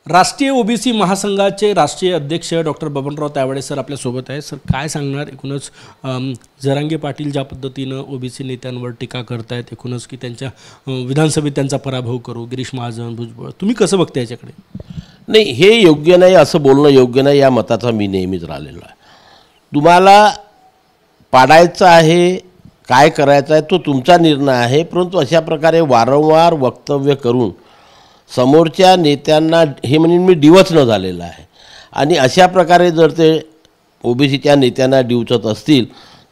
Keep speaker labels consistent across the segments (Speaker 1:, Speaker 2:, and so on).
Speaker 1: राष्ट्रीय ओबीसी महासंघाचे राष्ट्रीय अध्यक्ष डॉक्टर बबनराव तायवाडे सर आपल्यासोबत आहे। सर काय सांगणार एकूणच जरांगे पाटील ज्या पद्धतीनं ओबीसी नेत्यांवर टीका करतायत, एकूणच की त्यांच्या विधानसभेत त्यांचा पराभव करू, गिरीश महाजन, भुजबळ, तुम्ही कसं बघता याच्याकडे?
Speaker 2: नाही, हे योग्य नाही, असं बोलणं योग्य नाही, या मताचा मी नेहमीच राहिलेलो आहे। तुम्हाला पाडायचं आहे, काय करायचं आहे तो तुमचा निर्णय आहे, परंतु अशा प्रकारे वारंवार वक्तव्य करून समोरच्या नेत्यांना हे म्हणून मी डिवचणं झालेलं आहे। आणि अशा प्रकारे जर ते ओबीसीच्या नेत्यांना डिवचत असतील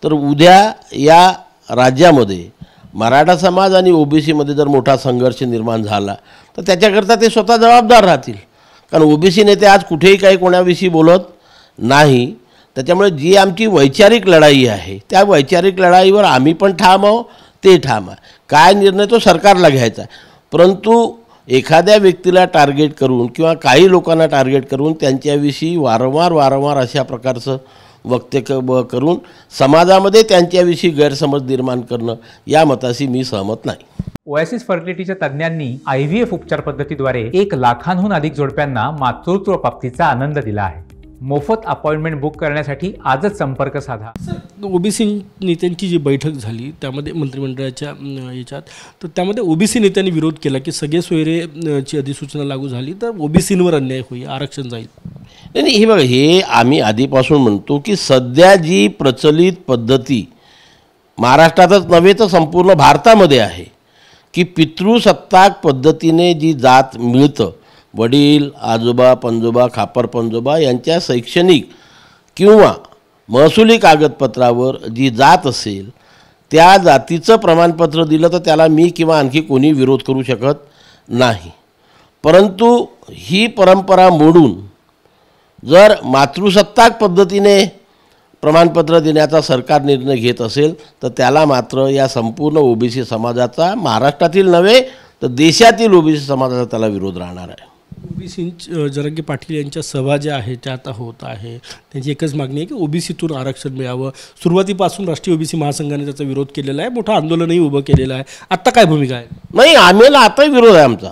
Speaker 2: तर उद्या या राज्यामध्ये मराठा समाज आणि ओबीसीमध्ये जर मोठा संघर्ष निर्माण झाला तर त्याच्याकरता ते स्वतः जबाबदार राहतील। कारण ओबीसी नेते आज कुठेही काही कोणाविषयी बोलत नाही। त्याच्यामुळे जी आमची वैचारिक लढाई आहे त्या वैचारिक लढाईवर आम्ही पण ठाम आहोत, ते ठाम आहे। काय निर्णय तो सरकारला घ्यायचा आहे, परंतु एखाद्या व्यक्तीला टार्गेट करून किंवा काही लोकांना टार्गेट करून त्यांच्याविषयी वारंवार अशा प्रकारचं वक्तव्य करून समाजामध्ये त्यांच्याविषयी गैरसमज निर्माण करणं, या मताशी मी सहमत नाही।
Speaker 3: ओएसिस फर्टिलिटीच्या तज्ञांनी IVF उपचार पद्धतीद्वारे 1 लाखांहून अधिक जोडप्यांना मातृत्व प्राप्तीचा आनंद दिला आहे। मोफत अपॉइंटमेंट बुक करण्यासाठी आजच संपर्क साधा।
Speaker 1: ओबीसी नेत्यांची जी बैठक झाली त्यामध्ये मंत्रिमंडळाच्या याच्यात, तर त्यामध्ये ओबीसी नेत्यांनी विरोध केला की सगळे सोयरेची अधिसूचना लागू झाली तर ओबीसींवर अन्याय होईल, आरक्षण जाईल।
Speaker 2: नाही, हे बघा, हे आम्ही आधीपासून म्हणतो की सध्या जी प्रचलित पद्धती महाराष्ट्रातच नव्हे तर संपूर्ण भारतामध्ये आहे की पितृसत्ताक पद्धतीने जी जात मिळतं, वडील, आजोबा, पंजोबा, खापर पंजोबा यांच्या शैक्षणिक किंवा महसुली कागदपत्रावर जी जात असेल त्या जातीचं प्रमाणपत्र दिलं तर त्याला मी किंवा आणखी कोणी विरोध करू शकत नाही। परंतु ही परंपरा मोडून जर मातृसत्ताक पद्धतीने प्रमाणपत्र देण्याचा सरकार निर्णय घेत असेल तर त्याला मात्र या संपूर्ण ओबीसी समाजाचा, महाराष्ट्रातील नव्हे तर देशातील ओबीसी समाजाचा त्याला विरोध राहणार आहे।
Speaker 1: ओबीसी जरांगे पाटील यांच्या सभा ज्या आहेत त्या आता होत आहे, त्यांची एकच मागणी आहे की ओबीसीतून आरक्षण मिळावं। सुरुवातीपासून राष्ट्रीय ओबीसी महासंघाने त्याचा विरोध केलेला आहे, मोठं आंदोलनही उभं केलेलं आहे। आत्ता काय भूमिका आहे?
Speaker 2: नाही, आम्हाला आताही विरोध आहे आमचा।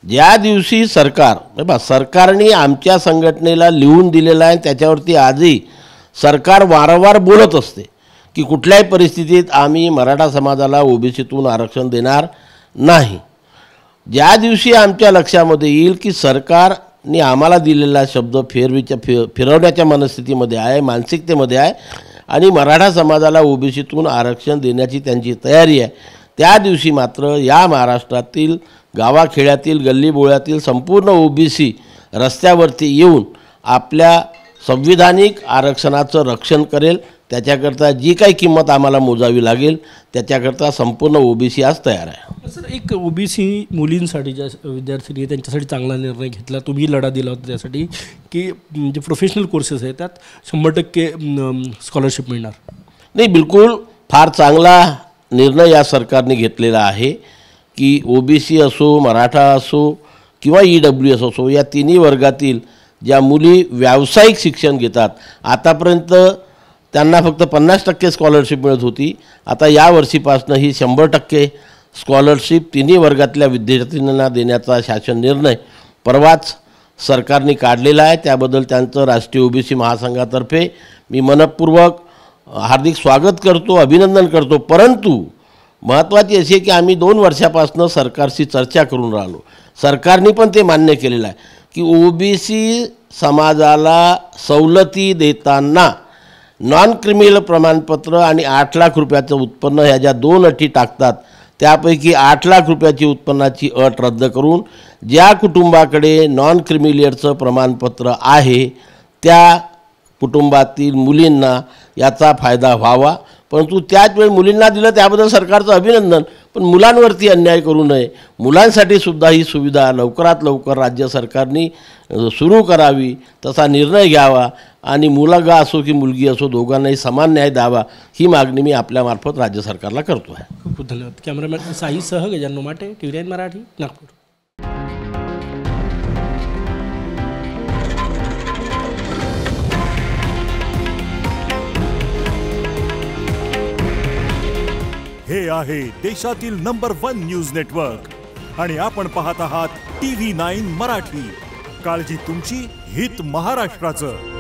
Speaker 2: ज्या दिवशी सरकारने आमच्या संघटनेला लिहून दिलेलं आहे त्याच्यावरती आजही सरकार वारंवार बोलत असते की कुठल्याही परिस्थितीत आम्ही मराठा समाजाला ओबीसीतून आरक्षण देणार नाही। ज्या दिवशी आमच्या लक्षामध्ये येईल की सरकारने आम्हाला दिलेला शब्द फिरवण्याच्या मनस्थितीमध्ये आहे, मानसिकतेमध्ये आहे आणि मराठा समाजाला ओबीसीतून आरक्षण देण्याची त्यांची तयारी आहे, त्या दिवशी मात्र या महाराष्ट्रातील गावाखेड्यातील, गल्लीबोळ्यातील संपूर्ण ओबीसी रस्त्यावरती येऊन आपल्या संविधानिक आरक्षणाचं रक्षण करेल। त्याच्याकरता जी काही किंमत आम्हाला मोजावी लागेल त्याच्याकरता संपूर्ण ओबीसी आज तयार आहे।
Speaker 1: सर, एक ओबीसी मुलींसाठी ज्या विद्यार्थिनी आहेत त्यांच्यासाठी चांगला निर्णय घेतला, तुम्ही लढा दिला होता त्यासाठी की जे प्रोफेशनल कोर्सेस आहेत त्यात 100% स्कॉलरशिप मिळणार।
Speaker 2: नाही, बिलकुल फार चांगला निर्णय या सरकारने घेतलेला आहे की ओबीसी असो, मराठा असो किंवा EWS असो, या तिन्ही वर्गातील ज्या मुली व्यावसायिक शिक्षण घेतात, आतापर्यंत त्यांना फक्त 50% स्कॉलरशिप मिळत होती, आता या वर्षीपासून ही 100% स्कॉलरशिप तिन्ही वर्गातल्या विद्यार्थ्यांना देण्याचा शासन निर्णय परवाच सरकारने काढलेला आहे। त्याबद्दल त्यांचं राष्ट्रीय ओबीसी महासंघातर्फे मी मनपूर्वक हार्दिक स्वागत करतो, अभिनंदन करतो। परंतु महत्त्वाची अशी आहे की आम्ही 2 वर्षापासून सरकारशी चर्चा करून राहिलो, सरकारने पण ते मान्य केलेलं आहे की ओबीसी समाजाला सवलती देताना नॉन क्रिमिनल प्रमाणपत्र आणि 8 लाख रुपयाचं उत्पन्न ह्या ज्या 2 अटी टाकतात त्यापैकी 8 लाख रुपयाची उत्पन्नाची अट रद्द करून ज्या कुटुंबाकडे नॉन क्रिमिलियरचं प्रमाणपत्र आहे त्या कुटुंबातील मुलींना याचा फायदा व्हावा। परंतु त्याच वेळी मुलींना दिलं त्याबद्दल सरकारचं अभिनंदन, पण मुलांवरती अन्याय करू नये, मुलांसाठी सुद्धा ही सुविधा लवकरात लवकर राज्य सरकारने सुरू करावी, तसा निर्णय घ्यावा आणि मुलगा असो की मुलगी असो दोघांनाही समान न्याय द्यावा, ही मागणी मी आपल्यामार्फत राज्य सरकारला करतो आहे।
Speaker 1: खूप खूप धन्यवाद। कॅमेरामॅन साईसह गजानन माटे, TV9 मराठी, नागपूर।
Speaker 4: हे आहे देशातील नंबर 1 न्यूज नेटवर्क आणि आपण पाहत आहात TV9 मराठी। काळजी तुमची, हित महाराष्ट्राचं.